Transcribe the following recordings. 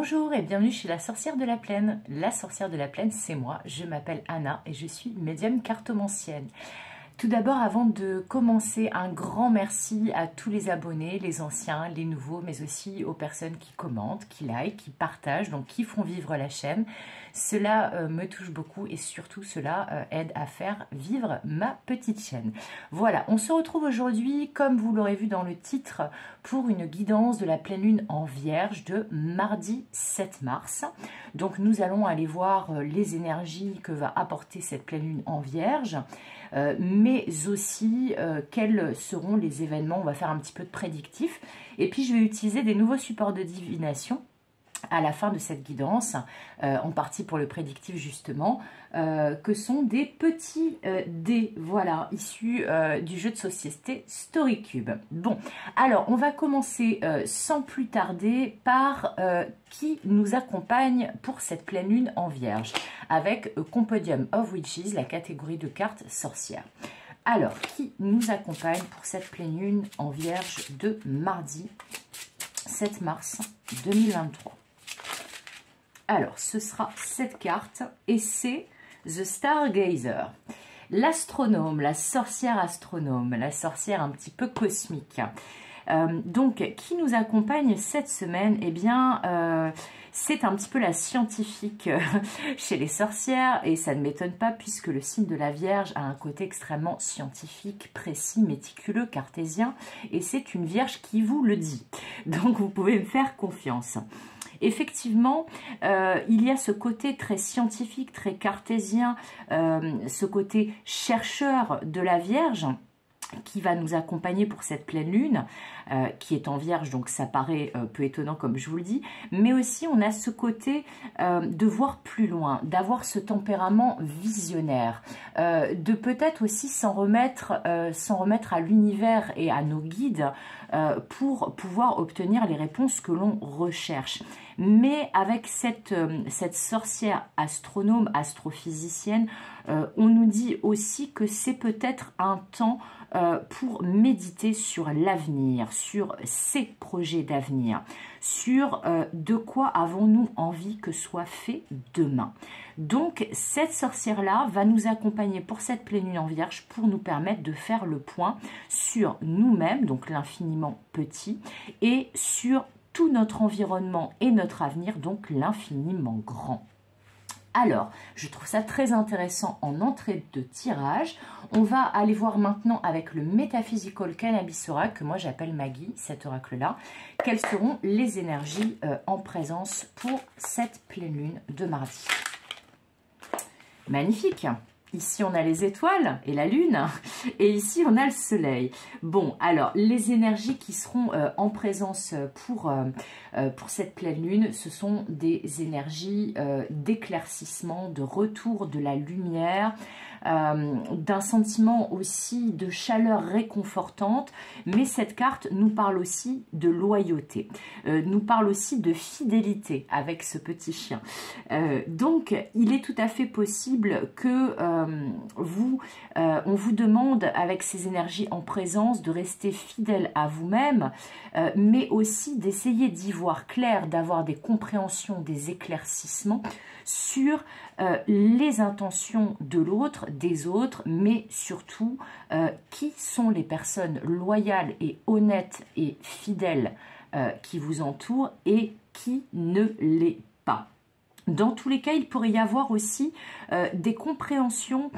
Bonjour et bienvenue chez la sorcière de la plaine. La sorcière de la plaine, c'est moi, je m'appelle Anna et je suis médium cartomancienne. Tout d'abord, avant de commencer, un grand merci à tous les abonnés, les anciens, les nouveaux, mais aussi aux personnes qui commentent, qui likent, qui partagent, donc qui font vivre la chaîne. Cela me touche beaucoup et surtout cela aide à faire vivre ma petite chaîne. Voilà, on se retrouve aujourd'hui, comme vous l'aurez vu dans le titre, pour une guidance de la pleine lune en Vierge de mardi 7 mars. Donc nous allons aller voir les énergies que va apporter cette pleine lune en Vierge. Mais aussi quels seront les événements. On va faire un petit peu de prédictif et puis je vais utiliser des nouveaux supports de divination à la fin de cette guidance, en partie pour le prédictif justement, que sont des petits dés, voilà, issus du jeu de société Storycube. Bon, alors on va commencer sans plus tarder par qui nous accompagne pour cette pleine lune en Vierge, avec Compendium of Witches, la catégorie de cartes sorcières. Alors, qui nous accompagne pour cette pleine lune en Vierge de mardi 7 mars 2023? Alors, ce sera cette carte et c'est The Stargazer. L'astronome, la sorcière astronome, la sorcière un petit peu cosmique. Donc, qui nous accompagne cette semaine? Eh bien, c'est un petit peu la scientifique chez les sorcières et ça ne m'étonne pas puisque le signe de la Vierge a un côté extrêmement scientifique, précis, méticuleux, cartésien et c'est une Vierge qui vous le dit. Donc, vous pouvez me faire confiance. Effectivement, il y a ce côté très scientifique, très cartésien, ce côté chercheur de la Vierge qui va nous accompagner pour cette pleine lune, qui est en Vierge, donc ça paraît peu étonnant comme je vous le dis, mais aussi on a ce côté de voir plus loin, d'avoir ce tempérament visionnaire, de peut-être aussi s'en remettre à l'univers et à nos guides pour pouvoir obtenir les réponses que l'on recherche. Mais avec cette sorcière astronome, astrophysicienne, on nous dit aussi que c'est peut-être un temps pour méditer sur l'avenir, sur ses projets d'avenir, sur de quoi avons-nous envie que soit fait demain. Donc cette sorcière-là va nous accompagner pour cette pleine lune en Vierge pour nous permettre de faire le point sur nous-mêmes, donc l'infiniment petit, et sur tout notre environnement et notre avenir, donc l'infiniment grand. Alors, je trouve ça très intéressant en entrée de tirage. On va aller voir maintenant avec le Metaphysical Cannabis Oracle, que moi j'appelle Maggie, cet oracle-là, quelles seront les énergies en présence pour cette pleine lune de mardi. Magnifique! Ici, on a les étoiles et la lune, et ici, on a le soleil. Bon, alors, les énergies qui seront en présence pour cette pleine lune, ce sont des énergies d'éclaircissement, de retour de la lumière, d'un sentiment aussi de chaleur réconfortante, mais cette carte nous parle aussi de loyauté, nous parle aussi de fidélité avec ce petit chien. Donc, il est tout à fait possible que on vous demande avec ces énergies en présence de rester fidèle à vous-même, mais aussi d'essayer d'y voir clair, d'avoir des compréhensions, des éclaircissements sur les intentions de l'autre, des autres, mais surtout qui sont les personnes loyales et honnêtes et fidèles qui vous entourent et qui ne l'est pas. Dans tous les cas, il pourrait y avoir aussi des compréhensions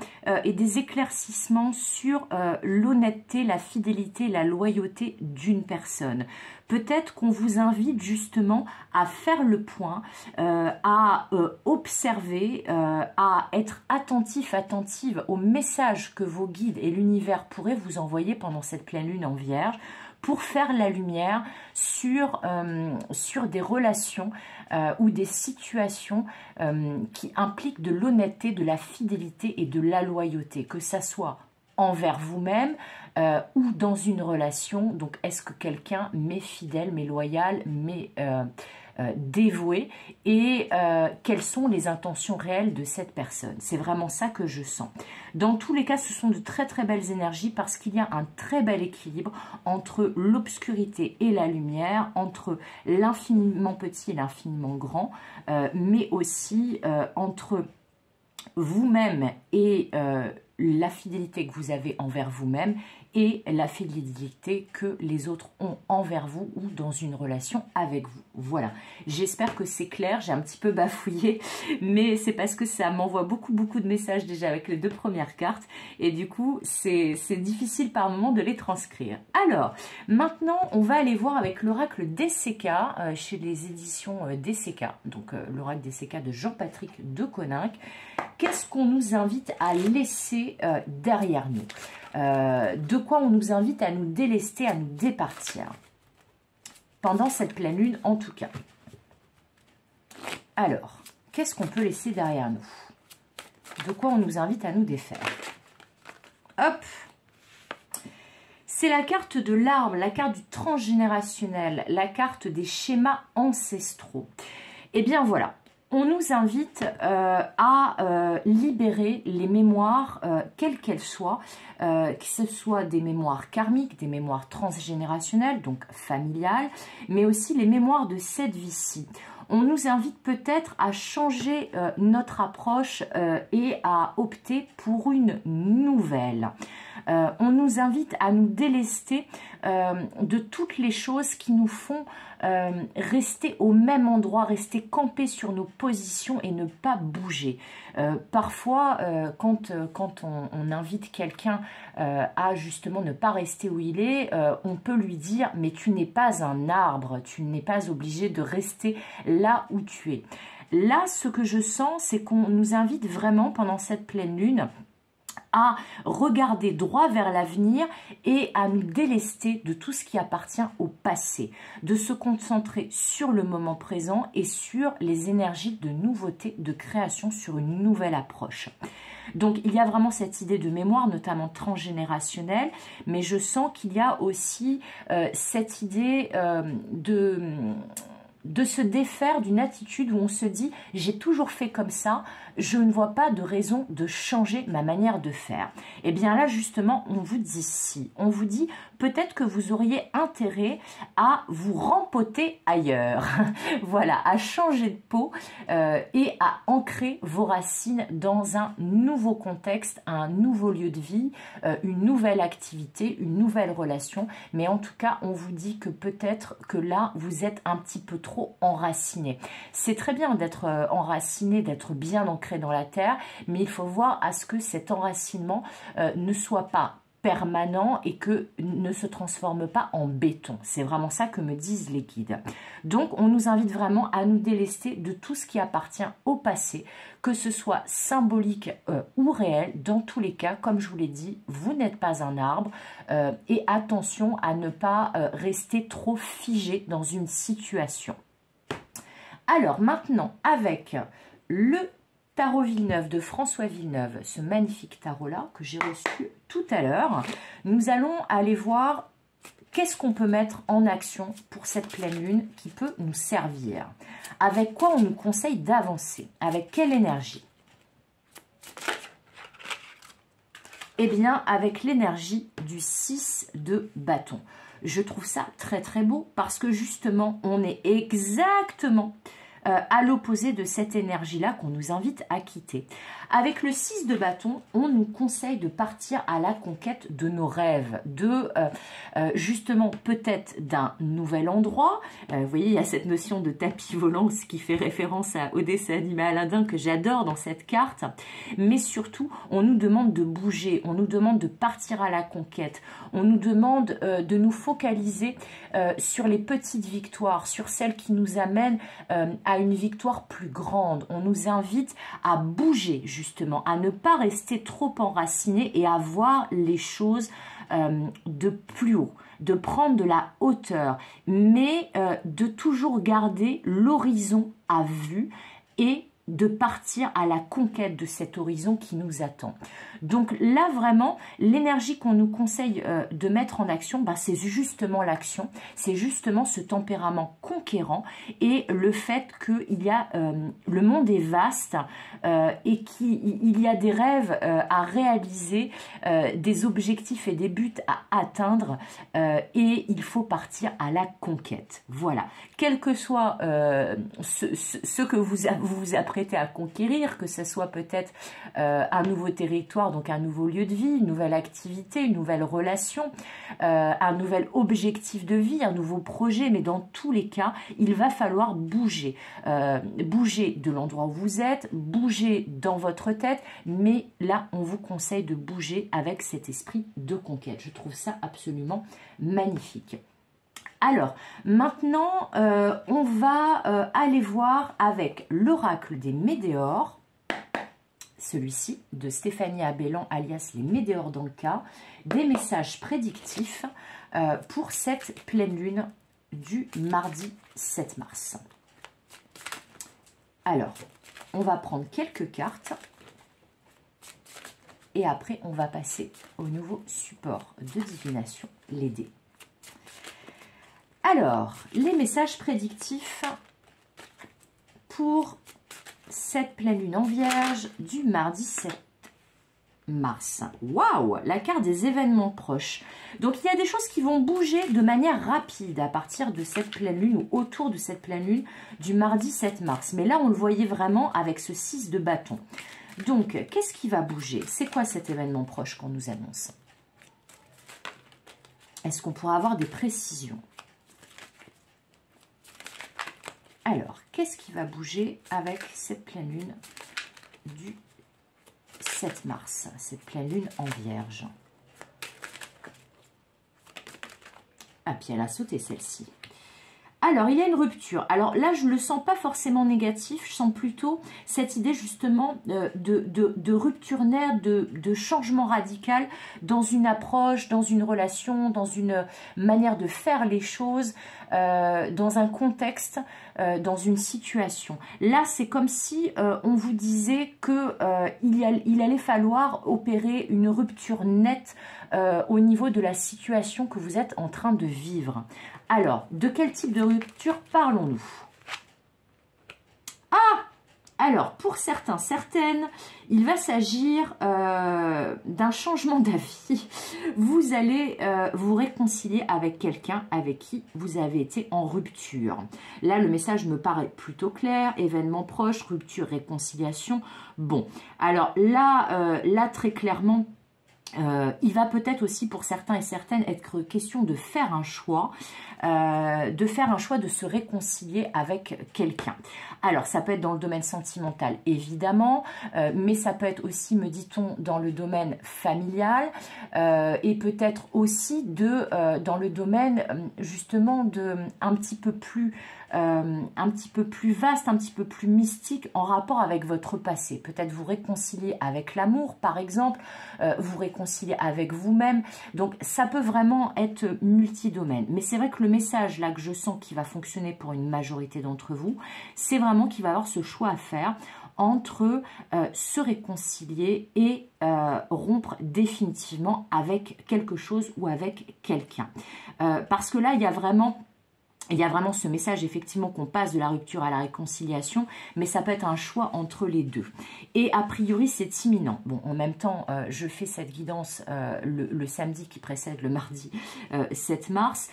et des éclaircissements sur l'honnêteté, la fidélité, la loyauté d'une personne. Peut-être qu'on vous invite justement à faire le point, à observer, à être attentif, attentive aux messages que vos guides et l'univers pourraient vous envoyer pendant cette pleine lune en Vierge, pour faire la lumière sur des relations ou des situations qui impliquent de l'honnêteté, de la fidélité et de la loyauté, que ça soit envers vous-même ou dans une relation. Donc, est-ce que quelqu'un m'est fidèle, m'est loyal, m'est dévoué, et quelles sont les intentions réelles de cette personne. C'est vraiment ça que je sens. Dans tous les cas, ce sont de très très belles énergies parce qu'il y a un très bel équilibre entre l'obscurité et la lumière, entre l'infiniment petit et l'infiniment grand, mais aussi entre vous-même et la fidélité que vous avez envers vous-même et la fidélité que les autres ont envers vous ou dans une relation avec vous. Voilà, j'espère que c'est clair, j'ai un petit peu bafouillé, mais c'est parce que ça m'envoie beaucoup de messages déjà avec les 2 premières cartes, et du coup, c'est difficile par moment de les transcrire. Alors, maintenant, on va aller voir avec l'oracle DCK, chez les éditions DCK, donc l'oracle DCK de Jean-Patrick de Coninck. Qu'est-ce qu'on nous invite à laisser derrière nous? De quoi on nous invite à nous délester, à nous départir pendant cette pleine lune en tout cas. Alors, qu'est-ce qu'on peut laisser derrière nous? De quoi on nous invite à nous défaire? Hop! C'est la carte de l'arbre, la carte du transgénérationnel, la carte des schémas ancestraux. Eh bien voilà. On nous invite à libérer les mémoires, quelles qu'elles soient, que ce soit des mémoires karmiques, des mémoires transgénérationnelles, donc familiales, mais aussi les mémoires de cette vie-ci. On nous invite peut-être à changer notre approche et à opter pour une nouvelle. On nous invite à nous délester de toutes les choses qui nous font rester au même endroit, rester campés sur nos positions et ne pas bouger. Parfois, quand on invite quelqu'un à justement ne pas rester où il est, on peut lui dire « mais tu n'es pas un arbre, tu n'es pas obligé de rester là où tu es ». Là, ce que je sens, c'est qu'on nous invite vraiment pendant cette pleine lune à regarder droit vers l'avenir et à nous délester de tout ce qui appartient au passé, de se concentrer sur le moment présent et sur les énergies de nouveauté, de création, sur une nouvelle approche. Donc il y a vraiment cette idée de mémoire, notamment transgénérationnelle, mais je sens qu'il y a aussi cette idée de se défaire d'une attitude où on se dit « j'ai toujours fait comme ça, je ne vois pas de raison de changer ma manière de faire ». Et bien là, justement, on vous dit si. On vous dit peut-être que vous auriez intérêt à vous rempoter ailleurs. Voilà, à changer de peau et à ancrer vos racines dans un nouveau contexte, un nouveau lieu de vie, une nouvelle activité, une nouvelle relation. Mais en tout cas, on vous dit que peut-être que là, vous êtes un petit peu trop enraciné. C'est très bien d'être enraciné, d'être bien ancré dans la terre, mais il faut voir à ce que cet enracinement ne soit pas permanent et que ne se transforme pas en béton. C'est vraiment ça que me disent les guides. Donc, on nous invite vraiment à nous délester de tout ce qui appartient au passé, que ce soit symbolique ou réel. Dans tous les cas, comme je vous l'ai dit, vous n'êtes pas un arbre et attention à ne pas rester trop figé dans une situation. Alors maintenant, avec le Tarot Villeneuve de François Villeneuve, ce magnifique tarot-là que j'ai reçu tout à l'heure, nous allons aller voir qu'est-ce qu'on peut mettre en action pour cette pleine lune qui peut nous servir. Avec quoi on nous conseille d'avancer? Avec quelle énergie? Eh bien, avec l'énergie du 6 de bâton. Je trouve ça très très beau parce que justement, on est exactement à l'opposé de cette énergie-là qu'on nous invite à quitter. Avec le 6 de bâton, on nous conseille de partir à la conquête de nos rêves, de justement peut-être d'un nouvel endroit. Vous voyez, il y a cette notion de tapis volant, ce qui fait référence au dessin animé Aladdin que j'adore dans cette carte. Mais surtout, on nous demande de bouger, on nous demande de partir à la conquête, on nous demande de nous focaliser sur les petites victoires, sur celles qui nous amènent à une victoire plus grande. On nous invite à bouger justement, à ne pas rester trop enraciné et à voir les choses de plus haut, de prendre de la hauteur, mais de toujours garder l'horizon à vue et de partir à la conquête de cet horizon qui nous attend. Donc là, vraiment, l'énergie qu'on nous conseille de mettre en action, bah, c'est justement l'action, c'est justement ce tempérament conquérant et le fait que le monde est vaste et qu'il y a des rêves à réaliser, des objectifs et des buts à atteindre et il faut partir à la conquête. Voilà, quel que soit ce que vous vous apprêtez à conquérir, que ce soit peut-être un nouveau territoire, donc un nouveau lieu de vie, une nouvelle activité, une nouvelle relation, un nouvel objectif de vie, un nouveau projet, mais dans tous les cas, il va falloir bouger. Bouger de l'endroit où vous êtes, bouger dans votre tête, mais là, on vous conseille de bouger avec cet esprit de conquête. Je trouve ça absolument magnifique. Alors, maintenant, on va aller voir avec l'oracle des Médéors, celui-ci de Stéphanie Abellan, alias les Médéors dans le cas, des messages prédictifs pour cette pleine lune du mardi 7 mars. Alors, on va prendre quelques cartes et après, on va passer au nouveau support de divination, les dés. Alors, les messages prédictifs pour cette pleine lune en Vierge du mardi 7 mars. Waouh! La carte des événements proches. Donc, il y a des choses qui vont bouger de manière rapide à partir de cette pleine lune ou autour de cette pleine lune du mardi 7 mars. Mais là, on le voyait vraiment avec ce 6 de bâton. Donc, qu'est-ce qui va bouger? C'est quoi cet événement proche qu'on nous annonce? Est-ce qu'on pourra avoir des précisions? Alors, qu'est-ce qui va bouger avec cette pleine lune du 7 mars, cette pleine lune en Vierge? Ah, puis elle a sauté celle-ci. Alors, il y a une rupture. Alors là, je ne le sens pas forcément négatif, je sens plutôt cette idée justement de rupture nette, de changement radical dans une approche, dans une relation, dans une manière de faire les choses, dans un contexte, dans une situation. Là, c'est comme si on vous disait qu'il allait falloir opérer une rupture nette au niveau de la situation que vous êtes en train de vivre. Alors, de quel type de rupture parlons-nous? Ah! Alors, pour certains, certaines, il va s'agir d'un changement d'avis. Vous allez vous réconcilier avec quelqu'un avec qui vous avez été en rupture. Là, le message me paraît plutôt clair. Événement proche, rupture, réconciliation. Bon, alors là, très clairement, il va peut-être aussi pour certains et certaines être question de faire un choix, de se réconcilier avec quelqu'un. Alors ça peut être dans le domaine sentimental évidemment, mais ça peut être aussi, me dit-on, dans le domaine familial et peut-être aussi dans le domaine justement un petit peu plus vaste, un petit peu plus mystique en rapport avec votre passé. Peut-être vous réconcilier avec l'amour, par exemple, vous réconcilier avec vous-même. Donc, ça peut vraiment être multidomaine. Mais c'est vrai que le message là que je sens qui va fonctionner pour une majorité d'entre vous, c'est vraiment qu'il va y avoir ce choix à faire entre se réconcilier et rompre définitivement avec quelque chose ou avec quelqu'un. Parce que là, il y a vraiment ce message, effectivement, qu'on passe de la rupture à la réconciliation, mais ça peut être un choix entre les deux. Et a priori, c'est imminent. Bon, en même temps, je fais cette guidance le samedi qui précède le mardi 7 mars.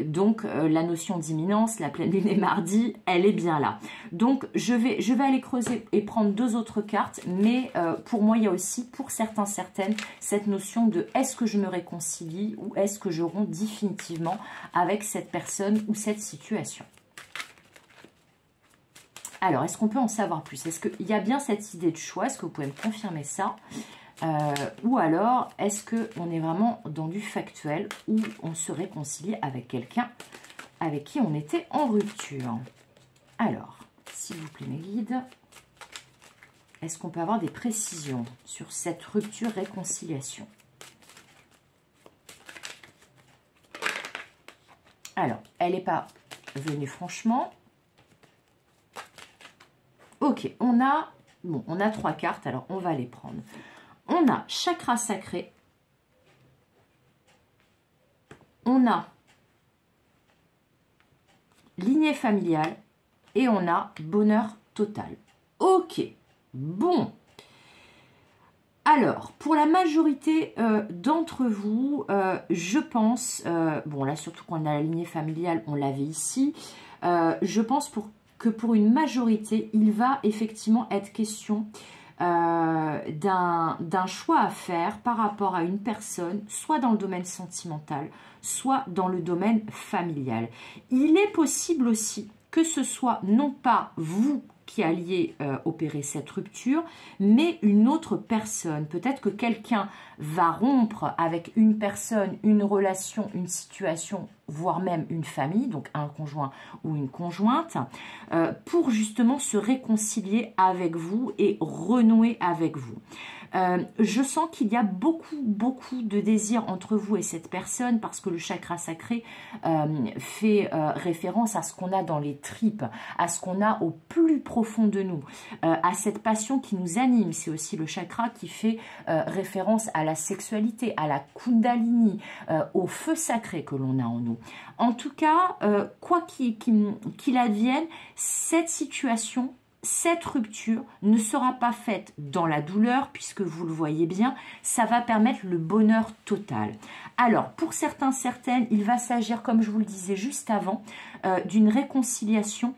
Donc, la notion d'imminence, la pleine lune et mardi, elle est bien là. Donc, je vais aller creuser et prendre deux autres cartes, mais pour moi, il y a aussi, pour certains, certaines, cette notion de est-ce que je me réconcilie ou est-ce que je romps définitivement avec cette personne ou cette situation. Alors, est-ce qu'on peut en savoir plus? Est-ce qu'il y a bien cette idée de choix? Est-ce que vous pouvez me confirmer ça? Ou alors, est-ce qu'on est vraiment dans du factuel où on se réconcilie avec quelqu'un avec qui on était en rupture? Alors, s'il vous plaît, mes guides, est-ce qu'on peut avoir des précisions sur cette rupture-réconciliation? Alors, elle n'est pas venue franchement. Ok, on a trois cartes, alors on va les prendre. On a chakra sacré. On a lignée familiale. Et on a bonheur total. Ok, bon. Alors, pour la majorité d'entre vous, je pense, bon là surtout quand on a la lignée familiale, on l'avait ici, je pense que pour une majorité, il va effectivement être question d'un choix à faire par rapport à une personne, soit dans le domaine sentimental, soit dans le domaine familial. Il est possible aussi que ce soit non pas vous qui alliez opérer cette rupture, mais une autre personne. Peut-être que quelqu'un va rompre avec une personne, une relation, une situation, voire même une famille, donc un conjoint ou une conjointe, pour justement se réconcilier avec vous et renouer avec vous. Je sens qu'il y a beaucoup de désir entre vous et cette personne parce que le chakra sacré fait référence à ce qu'on a dans les tripes, à ce qu'on a au plus profond de nous, à cette passion qui nous anime. C'est aussi le chakra qui fait référence à la sexualité, à la kundalini, au feu sacré que l'on a en nous. En tout cas, quoi qu'il advienne, cette situation, cette rupture ne sera pas faite dans la douleur, puisque vous le voyez bien, ça va permettre le bonheur total. Alors, pour certains, certaines, il va s'agir, comme je vous le disais juste avant, d'une réconciliation,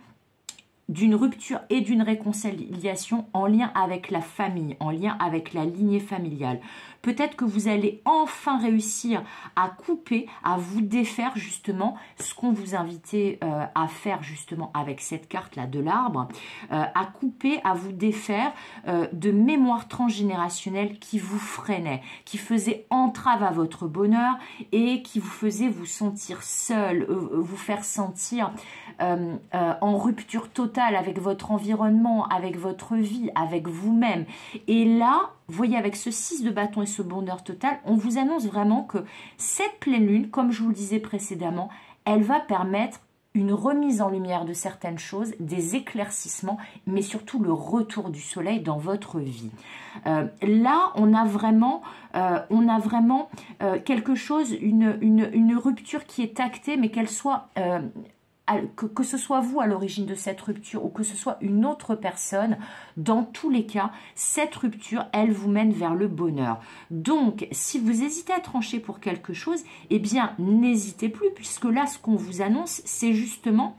d'une rupture et d'une réconciliation en lien avec la famille, en lien avec la lignée familiale. Peut-être que vous allez enfin réussir à couper, à vous défaire justement ce qu'on vous invitait à faire justement avec cette carte-là de l'arbre, à couper, à vous défaire de mémoires transgénérationnelles qui vous freinaient, qui faisaient entrave à votre bonheur et qui vous faisaient vous sentir seul, vous faire sentir en rupture totale avec votre environnement, avec votre vie, avec vous-même. Et là, vous voyez, avec ce 6 de bâton et ce bonheur total, on vous annonce vraiment que cette pleine lune, comme je vous le disais précédemment, elle va permettre une remise en lumière de certaines choses, des éclaircissements, mais surtout le retour du soleil dans votre vie. Là, on a vraiment quelque chose, une rupture qui est actée, mais qu'elle soit... que ce soit vous à l'origine de cette rupture ou que ce soit une autre personne, dans tous les cas, cette rupture, elle vous mène vers le bonheur. Donc, si vous hésitez à trancher pour quelque chose, eh bien, n'hésitez plus, puisque là, ce qu'on vous annonce, c'est justement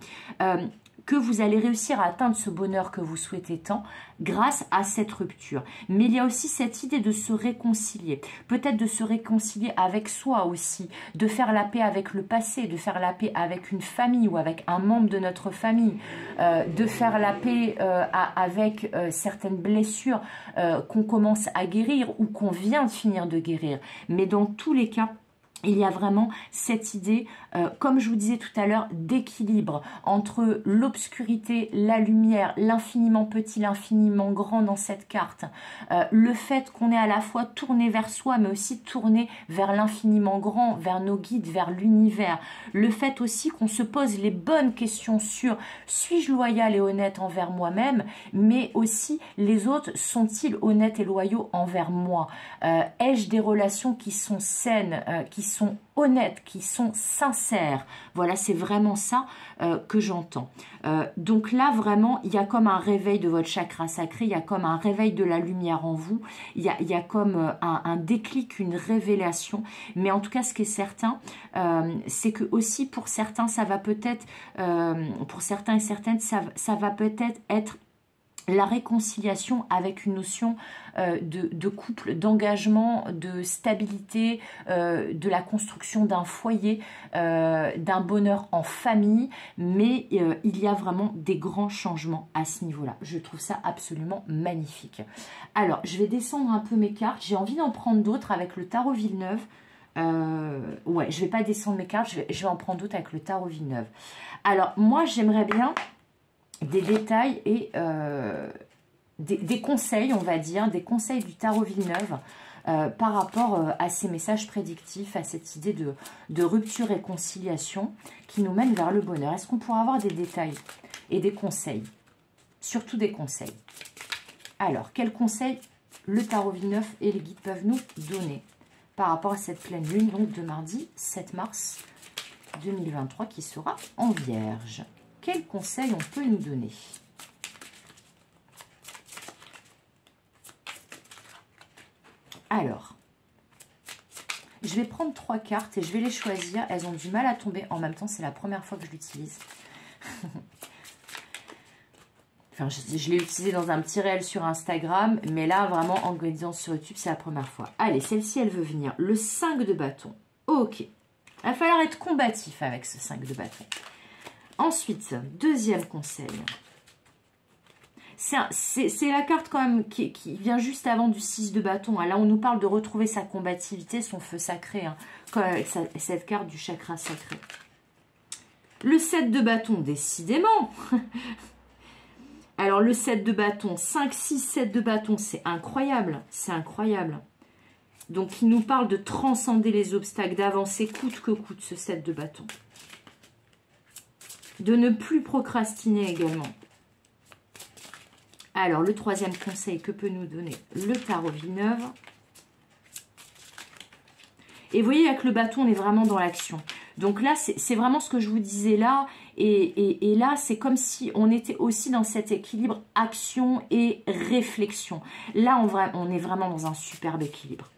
que vous allez réussir à atteindre ce bonheur que vous souhaitez tant grâce à cette rupture. Mais il y a aussi cette idée de se réconcilier, peut-être de se réconcilier avec soi aussi, de faire la paix avec le passé, de faire la paix avec une famille ou avec un membre de notre famille, de faire la paix avec certaines blessures qu'on commence à guérir ou qu'on vient de finir de guérir. Mais dans tous les cas, il y a vraiment cette idée, comme je vous disais tout à l'heure, d'équilibre entre l'obscurité, la lumière, l'infiniment petit, l'infiniment grand dans cette carte. Le fait qu'on est à la fois tourné vers soi, mais aussi tourné vers l'infiniment grand, vers nos guides, vers l'univers. Le fait aussi qu'on se pose les bonnes questions sur suis-je loyal et honnête envers moi-même, mais aussi les autres sont-ils honnêtes et loyaux envers moi? Ai-je des relations qui sont saines, qui sont honnêtes, qui sont sincères? Voilà, c'est vraiment ça que j'entends. Donc là, vraiment, il y a comme un réveil de votre chakra sacré, il y a comme un réveil de la lumière en vous, il y a comme un déclic, une révélation. Mais en tout cas, ce qui est certain, c'est que aussi pour certains, ça va peut-être, pour certains et certaines, ça va peut-être être la réconciliation avec une notion de couple, d'engagement, de stabilité, de la construction d'un foyer, d'un bonheur en famille, mais il y a vraiment des grands changements à ce niveau-là. Je trouve ça absolument magnifique. Alors, je vais descendre un peu mes cartes. J'ai envie d'en prendre d'autres avec le tarot Villeneuve. Ouais, je vais pas descendre mes cartes, je vais en prendre d'autres avec le tarot Villeneuve. Alors, moi, j'aimerais bien des détails et des conseils, on va dire, des conseils du tarot Villeneuve par rapport à ces messages prédictifs, à cette idée de rupture-réconciliation qui nous mène vers le bonheur. Est-ce qu'on pourrait avoir des détails et des conseils? Surtout des conseils. Alors, quels conseils le tarot vie 9 et les guides peuvent nous donner par rapport à cette pleine lune, donc de mardi 7 mars 2023 qui sera en Vierge. Quels conseils on peut nous donner? Alors, je vais prendre 3 cartes et je vais les choisir. Elles ont du mal à tomber en même temps. C'est la première fois que je l'utilise. Enfin, je l'ai utilisé dans un petit réel sur Instagram. Mais là, vraiment, en guidance sur YouTube, c'est la première fois. Allez, celle-ci, elle veut venir. Le 5 de bâton. Ok. Il va falloir être combatif avec ce 5 de bâton. Ensuite, deuxième conseil. C'est la carte quand même qui vient juste avant du 6 de bâton. Là, on nous parle de retrouver sa combativité, son feu sacré. Hein, avec cette carte du chakra sacré. Le 7 de bâton, décidément. Alors, le 7 de bâton, 5, 6, 7 de bâton, c'est incroyable. C'est incroyable. Donc, il nous parle de transcender les obstacles, d'avancer coûte que coûte, ce 7 de bâton. De ne plus procrastiner également. Alors, le troisième conseil que peut nous donner le tarot vie neuve. Et vous voyez, avec le bâton, on est vraiment dans l'action. Donc là, c'est vraiment ce que je vous disais là. Et là, c'est comme si on était aussi dans cet équilibre action et réflexion. Là, on est vraiment dans un superbe équilibre.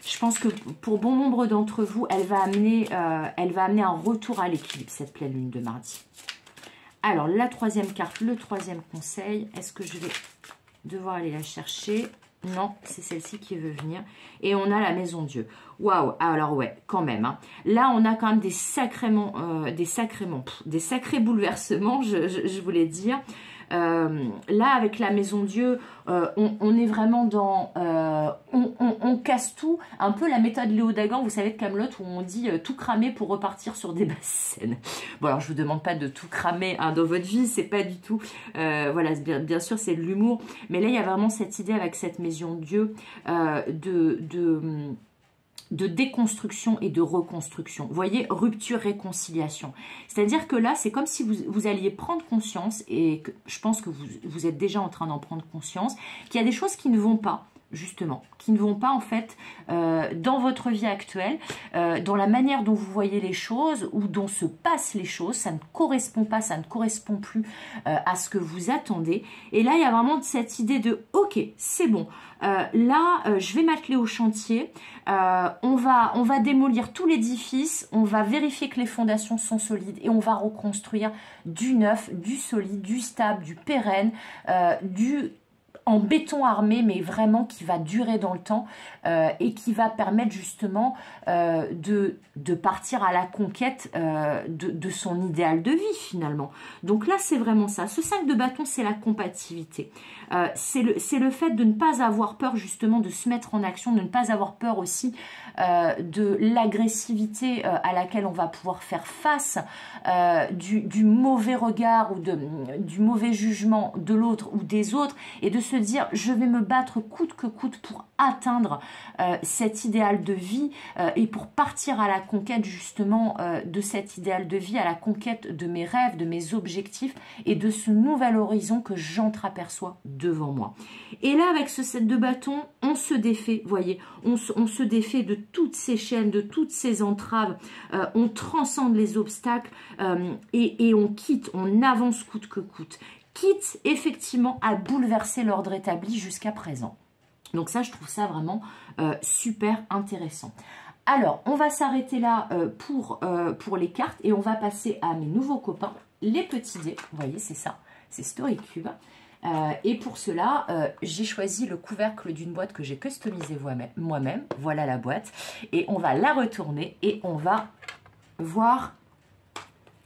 Je pense que pour bon nombre d'entre vous, elle va amener un retour à l'équilibre, cette pleine lune de mardi. Alors, la troisième carte, le troisième conseil, est-ce que je vais devoir aller la chercher? Non, c'est celle-ci qui veut venir. Et on a la maison Dieu. Waouh, alors ouais, quand même. Hein. Là, on a quand même des sacrés bouleversements, je voulais dire. Là, avec la maison Dieu, on est vraiment dans... on casse tout. Un peu la méthode Léo Dagan, vous savez, de Kaamelott, où on dit tout cramer pour repartir sur des basses scènes. Bon, alors, je vous demande pas de tout cramer hein, dans votre vie, c'est pas du tout... voilà, bien sûr, c'est de l'humour. Mais là, il y a vraiment cette idée avec cette maison Dieu de déconstruction et de reconstruction. Vous voyez, rupture, réconciliation. C'est-à-dire que là, c'est comme si vous alliez prendre conscience, et que, je pense que vous êtes déjà en train d'en prendre conscience, qu'il y a des choses qui ne vont pas, justement, qui ne vont pas en fait dans votre vie actuelle, dans la manière dont vous voyez les choses ou dont se passent les choses, ça ne correspond pas, ça ne correspond plus à ce que vous attendez. Et là, il y a vraiment cette idée de « Ok, c'est bon, je vais m'atteler au chantier, on va démolir tout l'édifice, on va vérifier que les fondations sont solides et on va reconstruire du neuf, du solide, du stable, du pérenne, en béton armé, mais vraiment qui va durer dans le temps et qui va permettre justement de partir à la conquête de son idéal de vie finalement. Donc là, c'est vraiment ça. Ce 5 de bâton, c'est la compatibilité. C'est le fait de ne pas avoir peur justement de se mettre en action, de ne pas avoir peur aussi de l'agressivité à laquelle on va pouvoir faire face, du mauvais regard ou du mauvais jugement de l'autre ou des autres, et de se dire je vais me battre coûte que coûte pour atteindre cet idéal de vie et pour partir à la conquête justement de cet idéal de vie, à la conquête de mes rêves, de mes objectifs et de ce nouvel horizon que j'entreaperçois devant moi. Et là, avec ce 7 de bâton, on se défait, vous voyez, on se défait de toutes ces chaînes, de toutes ces entraves, on transcende les obstacles et on quitte, on avance coûte que coûte. Quitte effectivement à bouleverser l'ordre établi jusqu'à présent. Donc ça, je trouve ça vraiment super intéressant. Alors, on va s'arrêter là pour les cartes et on va passer à mes nouveaux copains, les petits dés. Vous voyez, c'est ça, c'est Story Cube. Et pour cela, j'ai choisi le couvercle d'une boîte que j'ai customisée moi-même. Voilà la boîte. Et on va la retourner et on va voir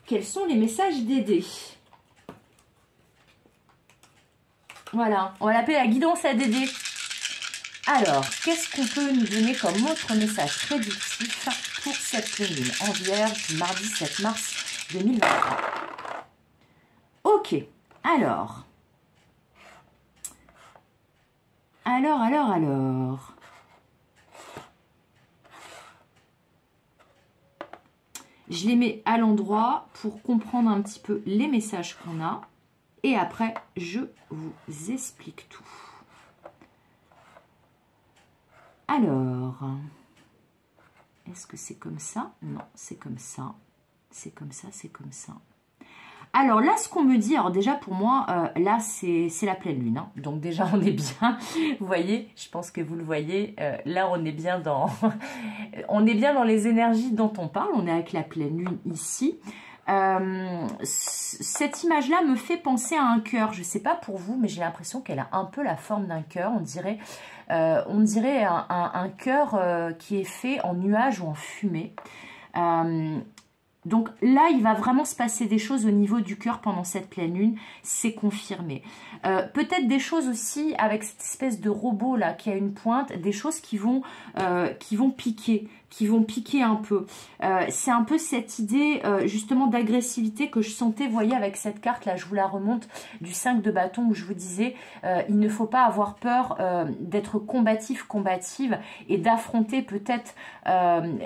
quels sont les messages des dés. Voilà, on va l'appeler la guidance à Dédé. Alors, qu'est-ce qu'on peut nous donner comme autre message prédictif pour cette pleine lune en Vierge du mardi 7 mars 2023? Ok, alors. Je les mets à l'endroit pour comprendre un petit peu les messages qu'on a. Et après, je vous explique tout. Alors, est-ce que c'est comme ça? Non, c'est comme ça. C'est comme ça, c'est comme ça. Alors là, ce qu'on me dit, alors déjà pour moi, là c'est la pleine lune. Hein. Donc déjà on est bien, vous voyez, je pense que vous le voyez, là on est bien dans on est bien dans les énergies dont on parle, on est avec la pleine lune ici. Cette image-là me fait penser à un cœur. Je ne sais pas pour vous, mais j'ai l'impression qu'elle a un peu la forme d'un cœur. On dirait un cœur qui est fait en nuages ou en fumée. Donc là, il va vraiment se passer des choses au niveau du cœur pendant cette pleine lune, c'est confirmé. Peut-être des choses aussi avec cette espèce de robot là qui a une pointe, des choses qui vont piquer un peu. C'est un peu cette idée justement d'agressivité que je sentais, vous voyez, avec cette carte là, je vous la remonte, du 5 de bâton où je vous disais, il ne faut pas avoir peur d'être combative et d'affronter peut-être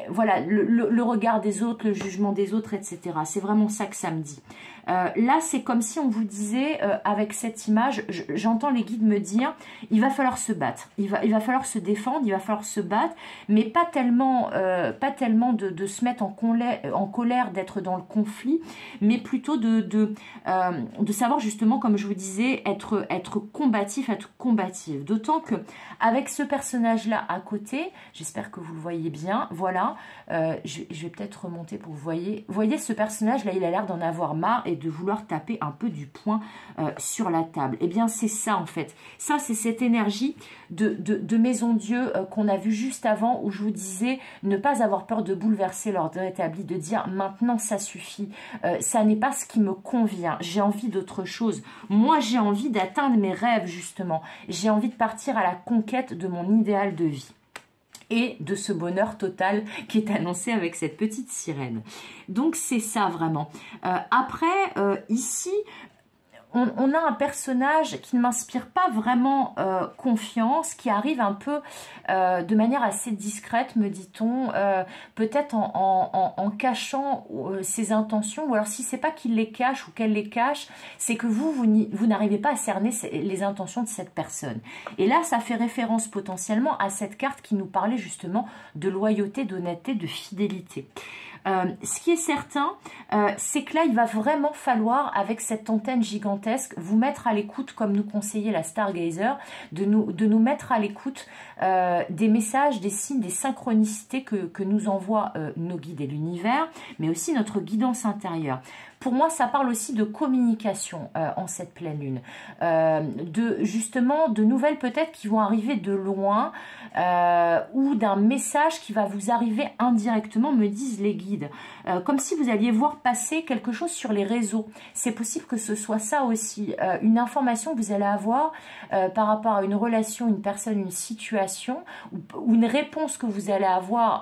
voilà, le regard des autres, le jugement des autres, etc. C'est vraiment ça que ça me dit. Là, c'est comme si on vous disait, avec cette image, j'entends les guides me dire, il va falloir se battre, il va falloir se défendre, il va falloir se battre, mais pas tellement de se mettre en colère, d'être dans le conflit, mais plutôt de savoir justement, comme je vous disais, être combatif, être combative. D'autant que avec ce personnage-là à côté, j'espère que vous le voyez bien, voilà, je vais peut-être remonter pour que vous voyez. Vous voyez ce personnage-là, il a l'air d'en avoir marre et de vouloir taper un peu du poing sur la table. Eh bien, c'est ça en fait. Ça, c'est cette énergie de Maison Dieu qu'on a vu juste avant, où je vous disais ne pas avoir peur de bouleverser l'ordre établi, de dire maintenant ça suffit, ça n'est pas ce qui me convient, j'ai envie d'autre chose. Moi, j'ai envie d'atteindre mes rêves justement. J'ai envie de partir à la conquête de mon idéal de vie et de ce bonheur total qui est annoncé avec cette petite sirène. Donc c'est ça vraiment. Après, ici, on a un personnage qui ne m'inspire pas vraiment confiance, qui arrive un peu de manière assez discrète, me dit-on, peut-être en cachant ses intentions, ou alors si c'est pas qu'il les cache ou qu'elle les cache, c'est que vous n'arrivez pas à cerner les intentions de cette personne. Et là, ça fait référence potentiellement à cette carte qui nous parlait justement de loyauté, d'honnêteté, de fidélité. Ce qui est certain, c'est que là, il va vraiment falloir, avec cette antenne gigantesque, vous mettre à l'écoute, comme nous conseillait la Stargazer, de nous mettre à l'écoute des messages, des signes, des synchronicités que nous envoient nos guides et l'univers, mais aussi notre guidance intérieure. Pour moi, ça parle aussi de communication en cette pleine lune, justement de nouvelles peut-être qui vont arriver de loin, ou d'un message qui va vous arriver indirectement, me disent les guides, comme si vous alliez voir passer quelque chose sur les réseaux. C'est possible que ce soit ça aussi, une information que vous allez avoir par rapport à une relation, une personne, une situation, ou une réponse que vous allez avoir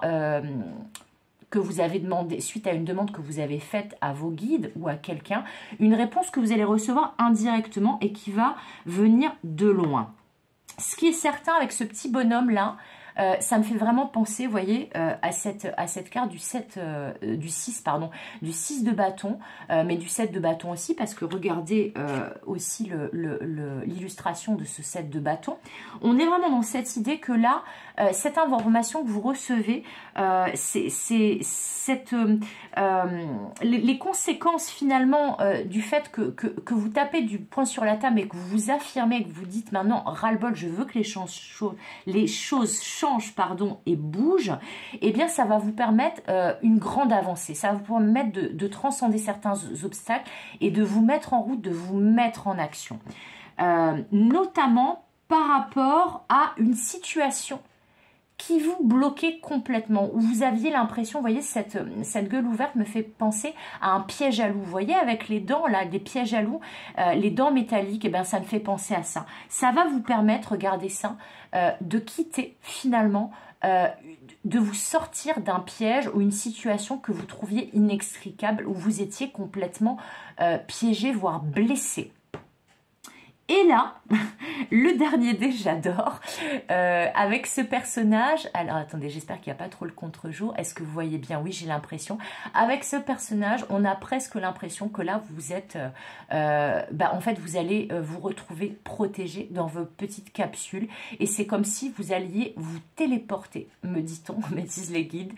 que vous avez demandé, suite à une demande que vous avez faite à vos guides ou à quelqu'un, une réponse que vous allez recevoir indirectement et qui va venir de loin. Ce qui est certain avec ce petit bonhomme-là, ça me fait vraiment penser, vous voyez, à cette carte du 6 de bâton, mais du 7 de bâton aussi, parce que regardez aussi l'illustration de ce 7 de bâton. On est vraiment dans cette idée que là, cette information que vous recevez, les conséquences finalement du fait que vous tapez du poing sur la table et que vous vous affirmez, que vous dites maintenant ras-le-bol, je veux que les choses changent, et bougent, eh bien ça va vous permettre une grande avancée, ça va vous permettre de transcender certains obstacles et de vous mettre en route, de vous mettre en action, notamment par rapport à une situation qui vous bloquait complètement, où vous aviez l'impression, vous voyez, cette gueule ouverte me fait penser à un piège à loup. Vous voyez, avec les dents, là, des pièges à loup, les dents métalliques, eh bien, ça me fait penser à ça. Ça va vous permettre, regardez ça, de quitter finalement, de vous sortir d'un piège ou une situation que vous trouviez inextricable, où vous étiez complètement piégé, voire blessé. Et là, le dernier dé, j'adore, avec ce personnage, alors attendez, j'espère qu'il n'y a pas trop le contre-jour, est-ce que vous voyez bien? Oui, j'ai l'impression. Avec ce personnage, on a presque l'impression que là, vous êtes, en fait, vous allez vous retrouver protégé dans vos petites capsules, et c'est comme si vous alliez vous téléporter, me dit-on, me disent les guides,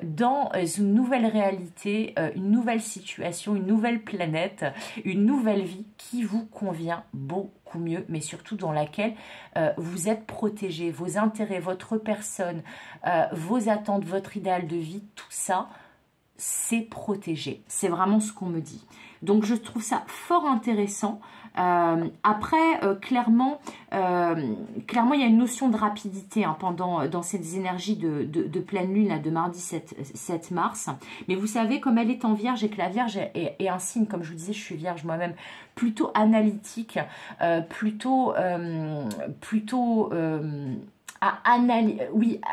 dans une nouvelle réalité, une nouvelle situation, une nouvelle planète, une nouvelle vie qui vous convient beaucoup mieux, mais surtout dans laquelle vous êtes protégé, vos intérêts, votre personne, vos attentes, votre idéal de vie, tout ça, c'est protégé. C'est vraiment ce qu'on me dit. Donc, je trouve ça fort intéressant. Après, clairement, il y a une notion de rapidité hein, dans ces énergies de pleine lune, là, de mardi 7 mars. Mais vous savez, comme elle est en Vierge et que la Vierge est un signe, comme je vous disais, je suis Vierge moi-même, plutôt analytique, plutôt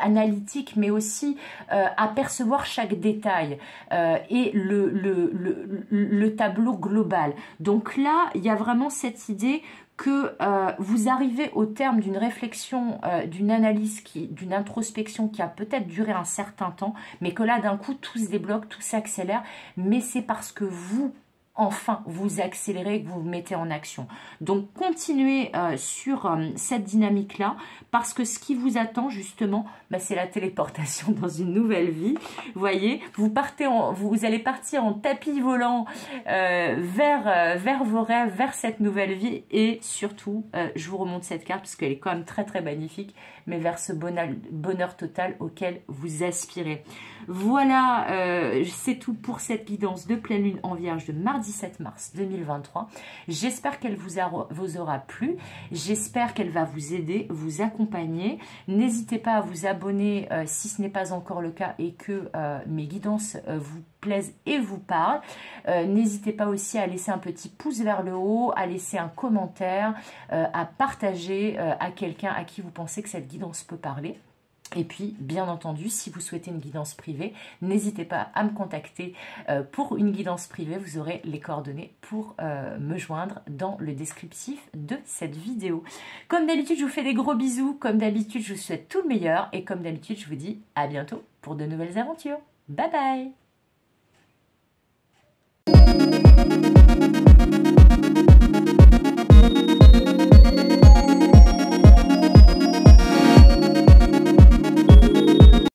analytique, mais aussi à percevoir chaque détail et le tableau global. Donc là, il y a vraiment cette idée que vous arrivez au terme d'une réflexion, d'une analyse, d'une introspection qui a peut-être duré un certain temps, mais que là, d'un coup, tout se débloque, tout s'accélère, mais c'est parce que vous, enfin, vous accélérez, que vous vous mettez en action. Donc, continuez sur cette dynamique-là, parce que ce qui vous attend, justement, c'est la téléportation dans une nouvelle vie. Vous voyez, vous allez partir en tapis volant vers vos rêves, vers cette nouvelle vie, et surtout, je vous remonte cette carte, parce qu'elle est quand même très, très magnifique, mais vers ce bonheur total auquel vous aspirez. Voilà, c'est tout pour cette guidance de pleine lune en Vierge de mardi 7 mars 2023. J'espère qu'elle vous aura plu. J'espère qu'elle va vous aider, vous accompagner. N'hésitez pas à vous abonner si ce n'est pas encore le cas et que mes guidances vous plaisent et vous parlent. N'hésitez pas aussi à laisser un petit pouce vers le haut, à laisser un commentaire, à partager à quelqu'un à qui vous pensez que cette guidance peut parler. Et puis, bien entendu, si vous souhaitez une guidance privée, n'hésitez pas à me contacter pour une guidance privée. Vous aurez les coordonnées pour me joindre dans le descriptif de cette vidéo. Comme d'habitude, je vous fais des gros bisous. Comme d'habitude, je vous souhaite tout le meilleur. Et comme d'habitude, je vous dis à bientôt pour de nouvelles aventures. Bye bye!